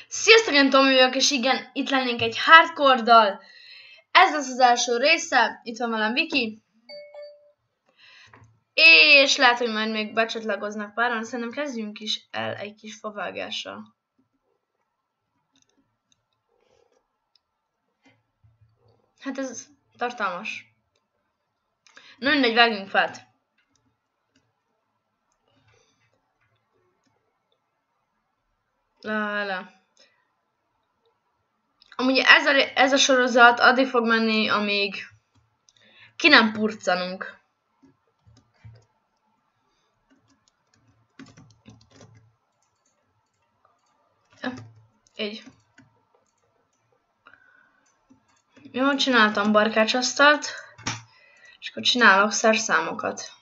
Sziasztok, én Tomi vagyok, és igen, itt lennénk egy hardcore-dal. Ez lesz az első része, itt van velem Viki. És lehet, hogy majd még becsatlakoznak páran, szerintem kezdjünk is el egy kis favágással. Hát ez tartalmas. Na mindegy, vágjunk fát. La. Amúgy ez a sorozat addig fog menni, amíg ki nem purcanunk. Ja, így. Jó, csináltam barkácsasztalt, és akkor csinálok szerszámokat.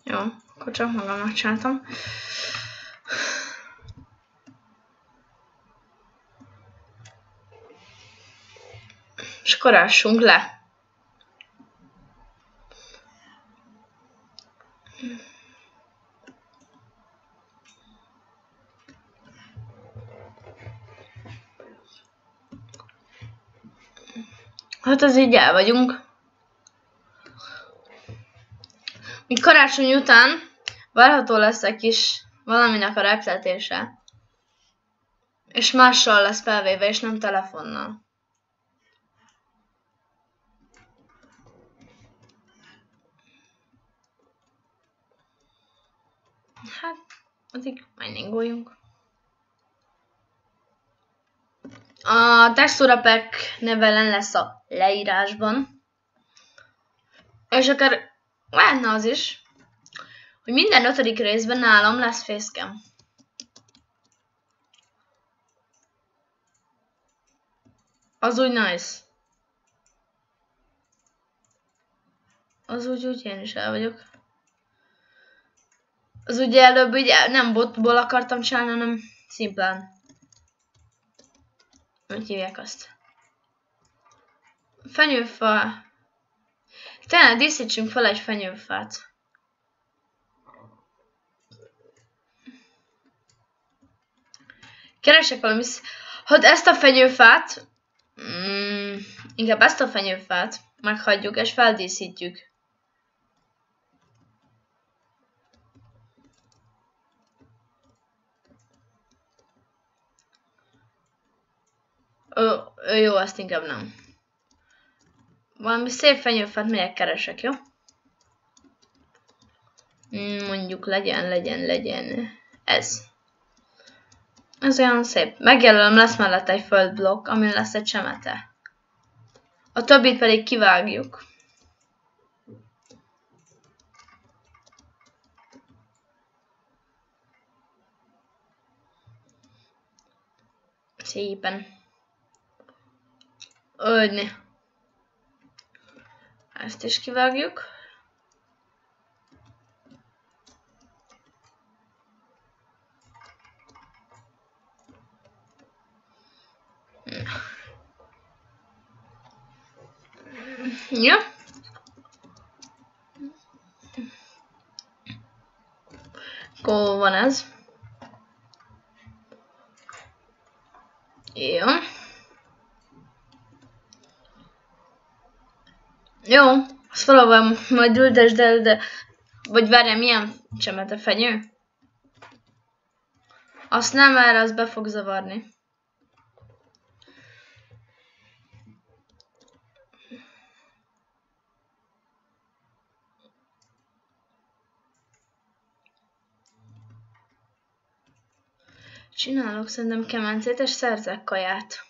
Jó, akkor csak magamnak csináltam. És akkor ássunk le. Hát az így el vagyunk. Míg karácsony után várható lesz egy kis valaminek a reptetése. És mással lesz felvéve, és nem telefonnal. Hát, addig miningoljunk. A textúra pack neve lesz a leírásban. És akár lehetne az is, hogy minden 5. részben nálam lesz facecam. Az úgy nice. Az úgy én is el vagyok. Az ugye előbb ugye nem botból akartam csinálni, hanem szimplán. Hogy hívják azt? Fenyőfa. Tényleg díszítsünk fel egy fenyőfát. Keresek valami... Hát ezt a fenyőfát... inkább ezt a fenyőfát meghagyjuk és feldíszítjük. Jó, azt inkább nem. Valami szép fenyőfát melyek keresek, jó? Mondjuk legyen ez. Ez olyan szép. Megjelölöm, lesz mellett egy földblokk, amin lesz egy csemete. A többit pedig kivágjuk. Szépen. Ödni. Ezt is kivágjuk. Ja. Akkor van ez. Jó. Jó, azt valahol majd ültesd el, de... Vagy várjál, milyen csemete fenyő? Azt nem, erre az be fog zavarni. Csinálok szerintem kemencét és szerzek kaját.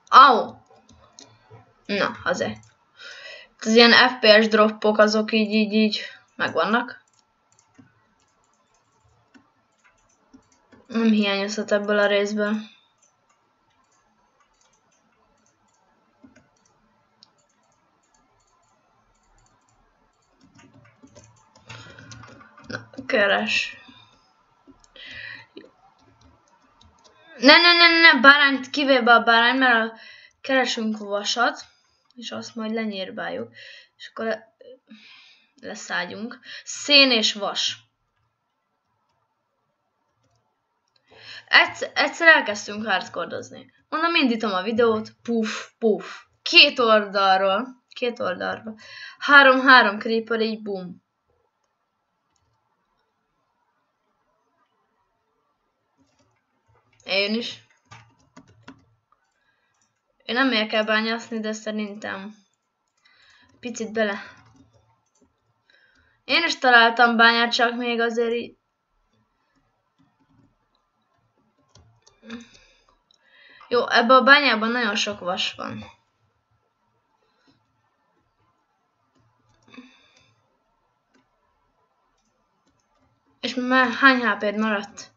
Au! Na, azért. Az ilyen FPS droppok azok így megvannak. Nem hiányozhat ebből a részből. Na, keres. Ne, bárányt, kivéve a bárány, mert keresünk vasat, és azt majd lenyírbáljuk, és akkor leszálljunk. Szén és vas. Egyszer elkezdtünk hardcore-dozni. Mondom, indítom a videót, puff. Két oldalról. 3 creeper, így bum. Én is. Én nem megyek el bányászni, de szerintem picit bele. Én is találtam bányát, csak még azért így. Jó, ebben a bányában nagyon sok vas van. És már hány HP-d maradt?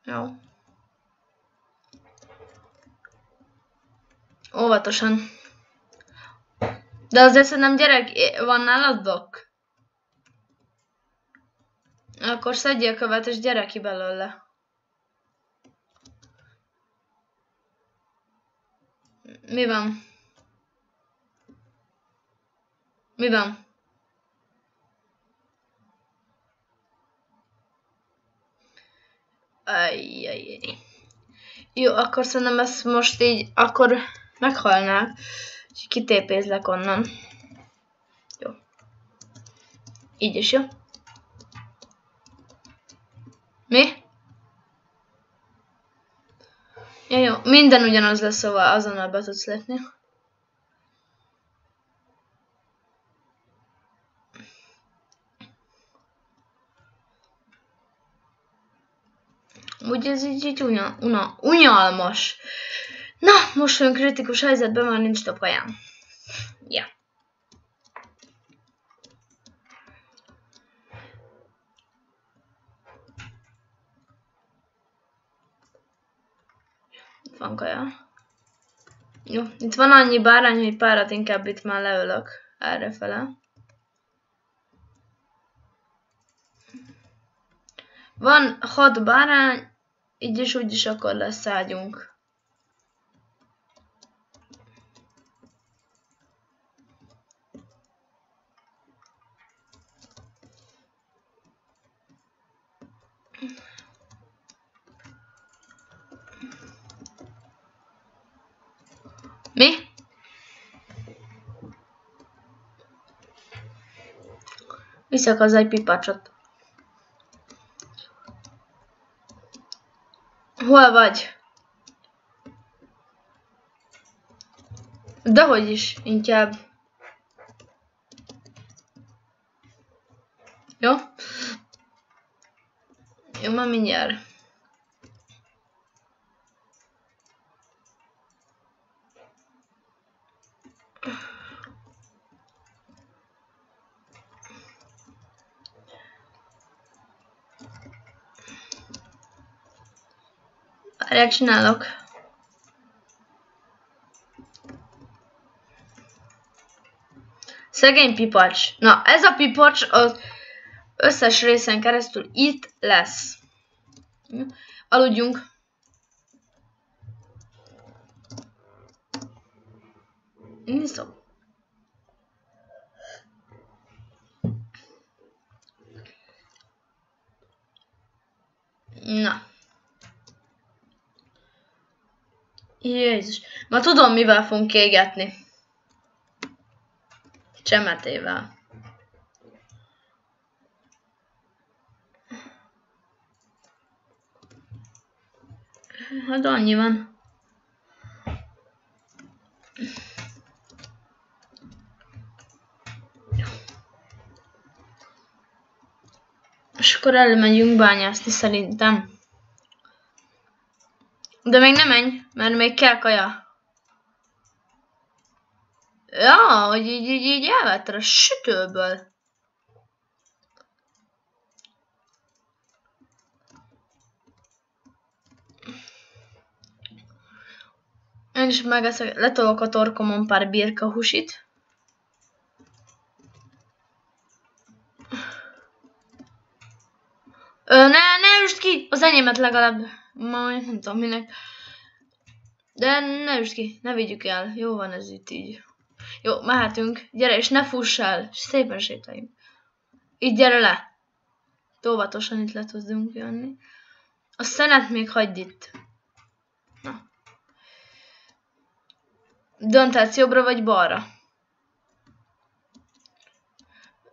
Jó. Óvatosan. De azért szerintem gyerek van nálad blokk? Akkor szedjél követ és gyere ki belőle. Mi van? Ajjajjaj. Jó, akkor szerintem ezt most így, akkor meghalnál. És kitépézlek onnan. Jó. Így is jó. Mi? Ja, jó, minden ugyanaz lesz, szóval azonnal be tudsz lépni. Ugye ez így unyalmas. Na, most vagyunk kritikus helyzetben, már nincs több kajám. Ja. Van kaja. Jó, itt van annyi bárány, hogy párat inkább itt már leölök errefele. Van 6 bárány, így is úgy is akkor lesz ágyunk. Mi? Viszek az egy pipácsot. Hol vagy? Dehogy is, inkább. Jó? Jó, már mindjárt. Várjál, csinálok. Szegény pipacs. Na, ez a pipacs az összes részen keresztül itt lesz. Aludjunk. Iszom. Na. Jézus. Ma tudom, mivel fogunk égetni. Csemetével. Hát annyi van. És akkor elmegyünk bányászni szerintem. De még nem menj, mert még kell kaja. Ja, hogy így elvetted a sütőből. Én is megeszek, letolok a torkomon pár birka húsit. Ne üsd ki! Az enyémet legalább. Majd nem tudom minek. De ne üsd ki, ne vigyük el. Jó van ez itt így. Jó, mehetünk. Gyere, és ne fuss el. Szépen sétáljunk. Így gyere le. Óvatosan itt le tudunk jönni. A szenet még hagyd itt. Na. Dönthetsz jobbra vagy balra.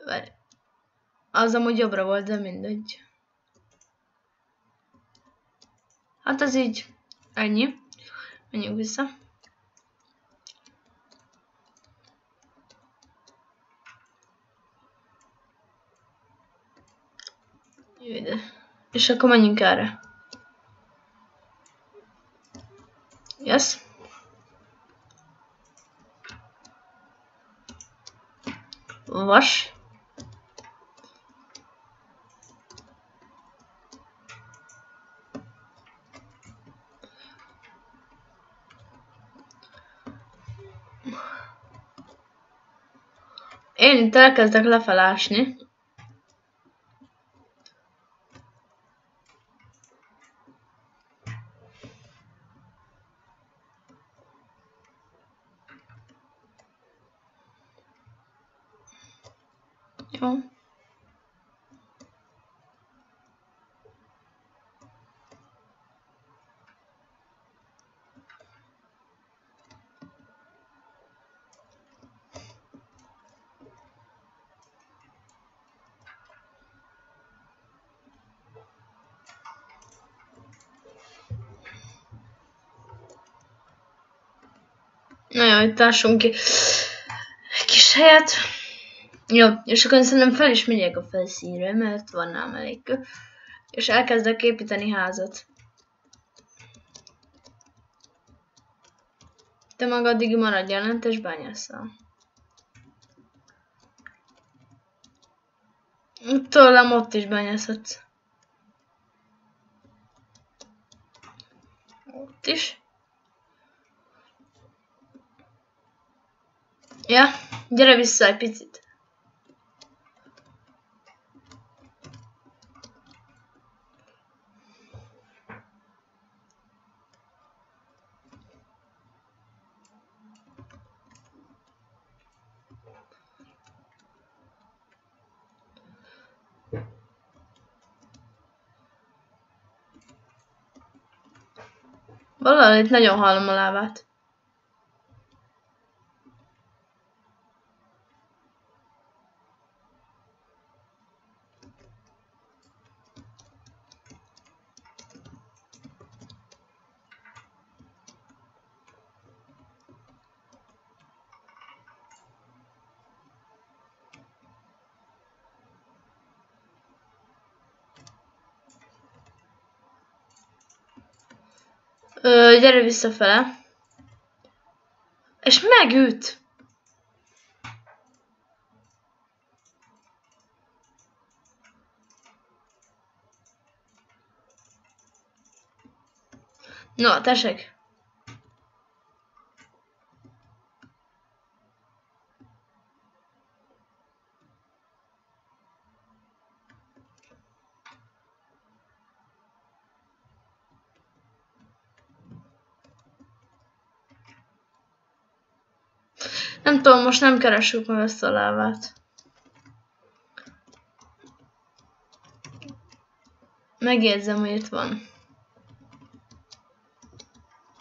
Várj. Az amúgy jobbra volt, de mindegy. Hát ez így. Ennyi. Menjünk vissza. Ide. És akkor menjünk erre. Yes. Vas. Én itt elkezdek lefelásni. Jó. Na jó, itt lássunk ki egy kis helyet. Jó, és akkor szerintem fel is megyek a felszínre, mert van nálam elég kő. És elkezdek építeni házat. Te meg addig maradjál lent és bányásszal. Tőlem ott is bányászhatsz. Ott is. Ja, gyere vissza egy picit. Valahol itt nagyon hallom a lávát. Gyere visszafele. És megüt! No, tessék. Nem tudom, most nem keressük meg ezt a lávát. Megjegyzem, hogy itt van.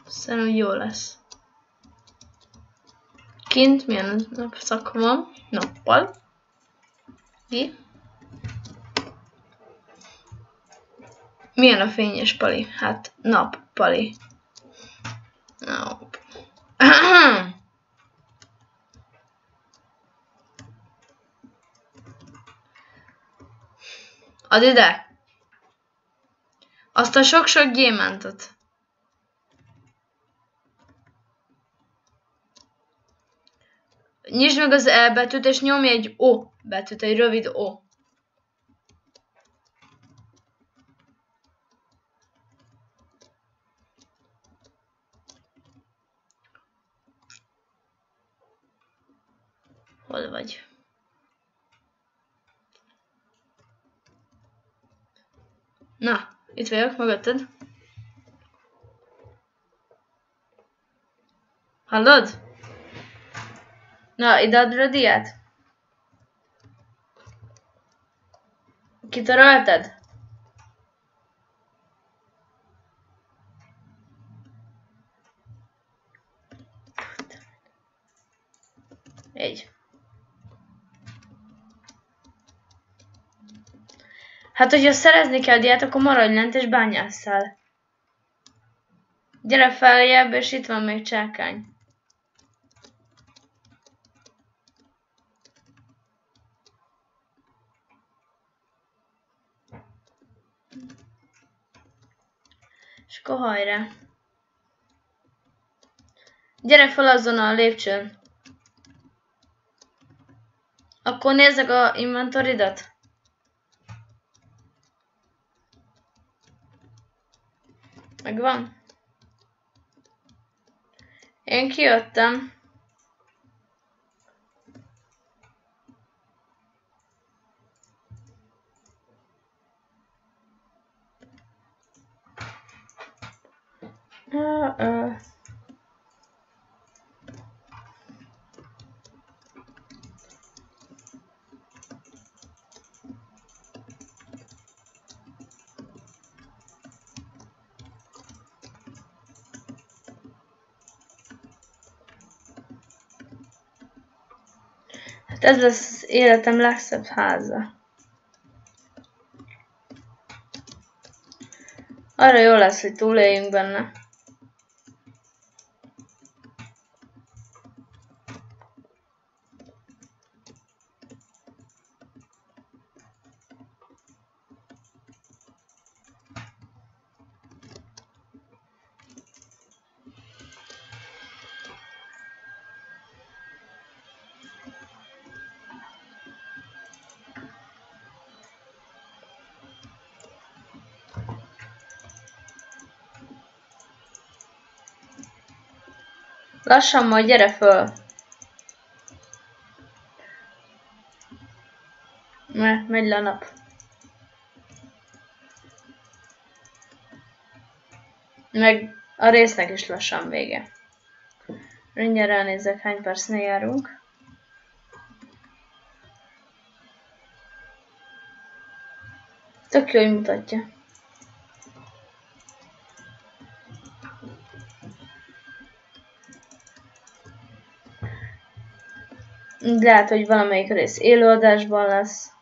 Szerintem jó lesz. Kint milyen napszak van? Nappal. Ki? Milyen a fényes pali? Hát nappali. Nap. Add ide! Azt a sok-sok gyémántot. Nyisd meg az E betűt, és nyomj egy O betűt, egy rövid O. Hol vagy? Na, itt vagyok, mögötted. Hallod? Na, ide adod a diát? Kitörölted? Így. Hát, hogyha szerezni kell diát, akkor maradj lent és bányásszál. Gyere feljebb, és itt van még csákány. És akkor hajrá. Gyere fel azon a lépcsőn. Akkor nézzek a inventoridat. Megvan? Én kijöttem. Hát ez lesz az életem legszebb háza. Arra jó lesz, hogy túléljünk benne. Lassan majd gyere föl. Mert megy le a nap. Meg a résznek is lassan vége. Mindjárt ránézek, hány percnél járunk. Tök jó, hogy mutatja. Lehet, hogy valamelyik rész élőadásban lesz.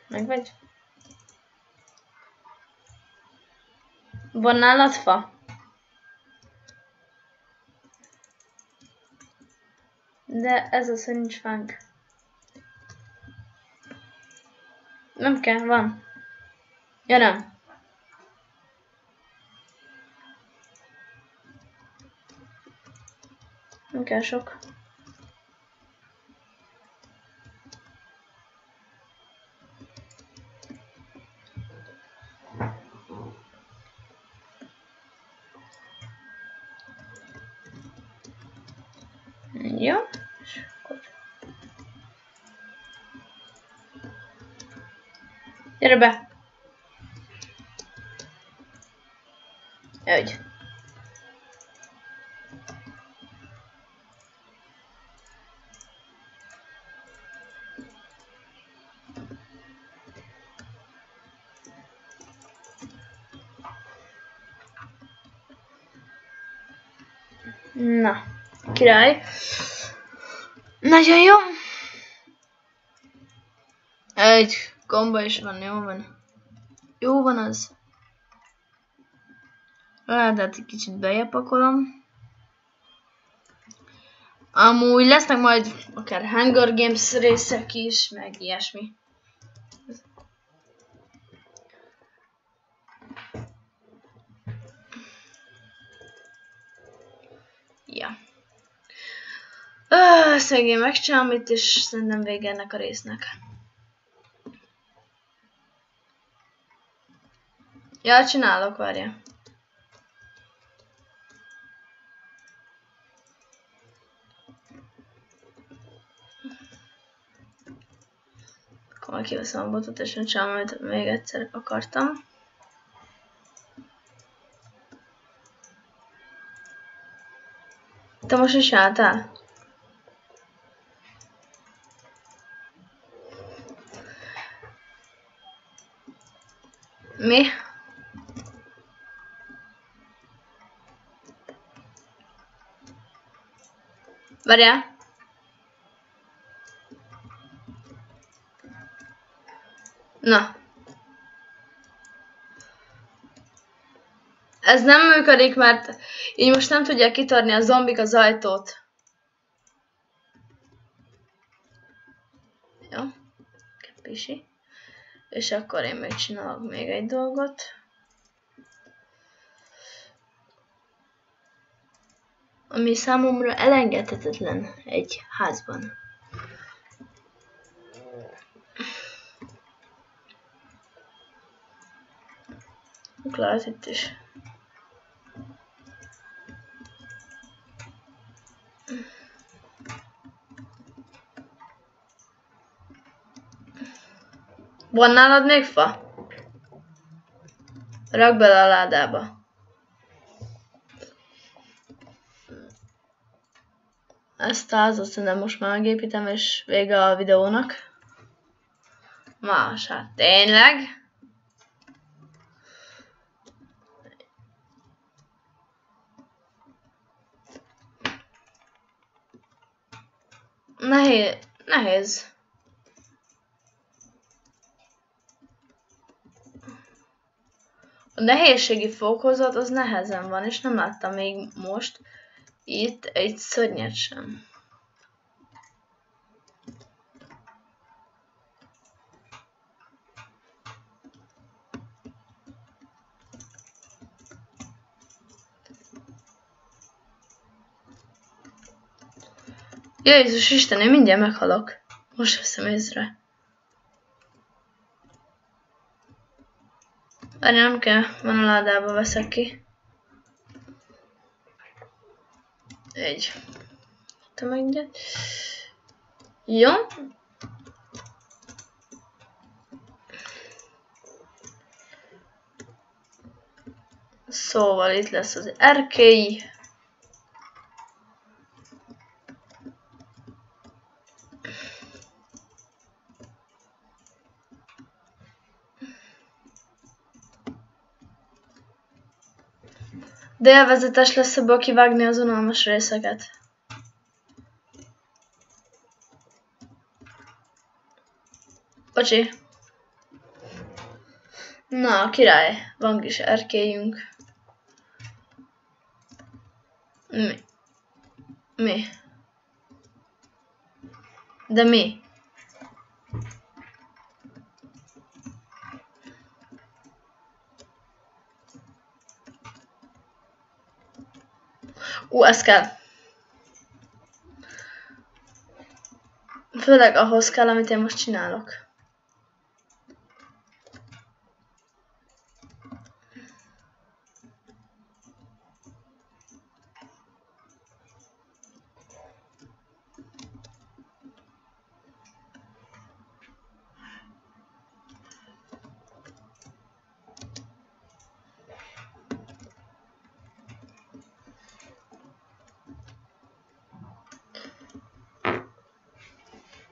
Megvagy? Van nálad fa? De ez az, hogy nincs fánk. Nem kell, van. Ja nem. Nem kell sok. Jó. És akkor... Gyere be! Jöjj! Na, király. Nagyon jó. Egy gomba is van, jó van. Jó van az. Hát egy kicsit bejebb pakolom. Amúgy lesznek majd akár Hunger Games részek is, meg ilyesmi. Ja. Szegény megcsinálom itt, és szerintem vége ennek a résznek. Ja, csinálok, várja. Akkor majd kiveszem a botot, és megcsinálom, amit még egyszer akartam. Te most is csináltál? Mi? Várjál. Na. Ez nem működik, mert így most nem tudják kitörni a zombik az ajtót. Jó. Pisi. És akkor én még csinálok még egy dolgot. Ami számomra elengedhetetlen egy házban. Lehet itt is. Van nálad még fa? Rakd bele a ládába. Ezt a házat szerintem most már megépítem, és vége a videónak. Más, hát tényleg? Nehéz. A nehézségi fokozat az nehezen van, és nem láttam még most itt egy szörnyet sem. Jézus Isten, én mindjárt meghalok. Most veszem észre. Várj, nem kell, van a ládába, veszek ki. Egy. Te megnyit. Jó. Szóval itt lesz az erkély. De élvezetes lesz ebből kivágni az unalmas részeket. Bocsi. Na, király. Van kis erkélyünk. Mi? De mi? Ez kell. Főleg ahhoz kell, amit én most csinálok.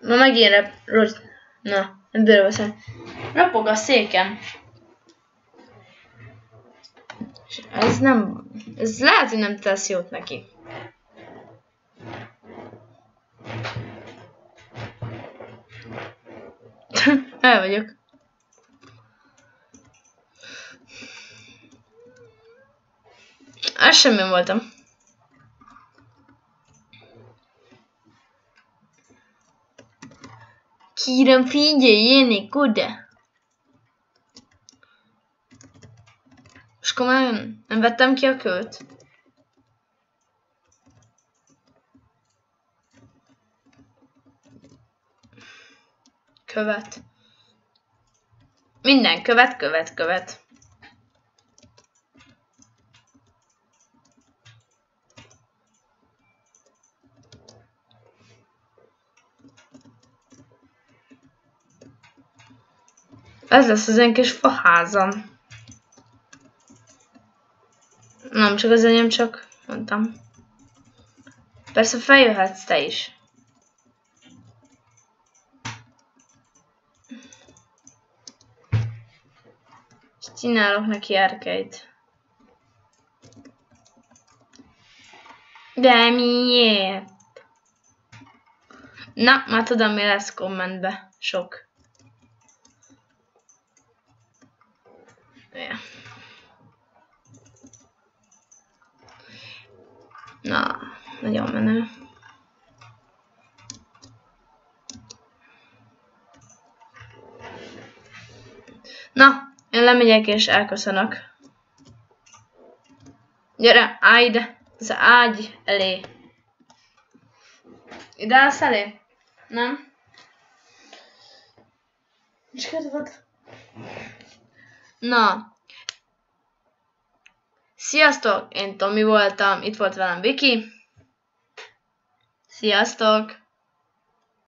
Ma megint Na, ebből veszem. Rapog a székem. És ez nem... Ez lehet, hogy nem tesz jót neki. El vagyok. Ez semmi voltam. Kérem, figyeljenek oda! És komolyan nem vettem ki a kőt. Követ. Minden követ. Ez lesz az én kis faházam. Nem csak az enyém, csak mondtam. Persze feljöhetsz te is. És csinálok neki erkeit. De miért? Na, már tudom, mi lesz kommentbe. Sok. Yeah. Na, nagyon menő. Na, én lemegyek és elköszönök. Gyere, állj ide, az ágy elé. Ide állsz elé? Nem? És kedved? Na. Sziasztok, én Tomi voltam, itt volt velem Viki. Sziasztok!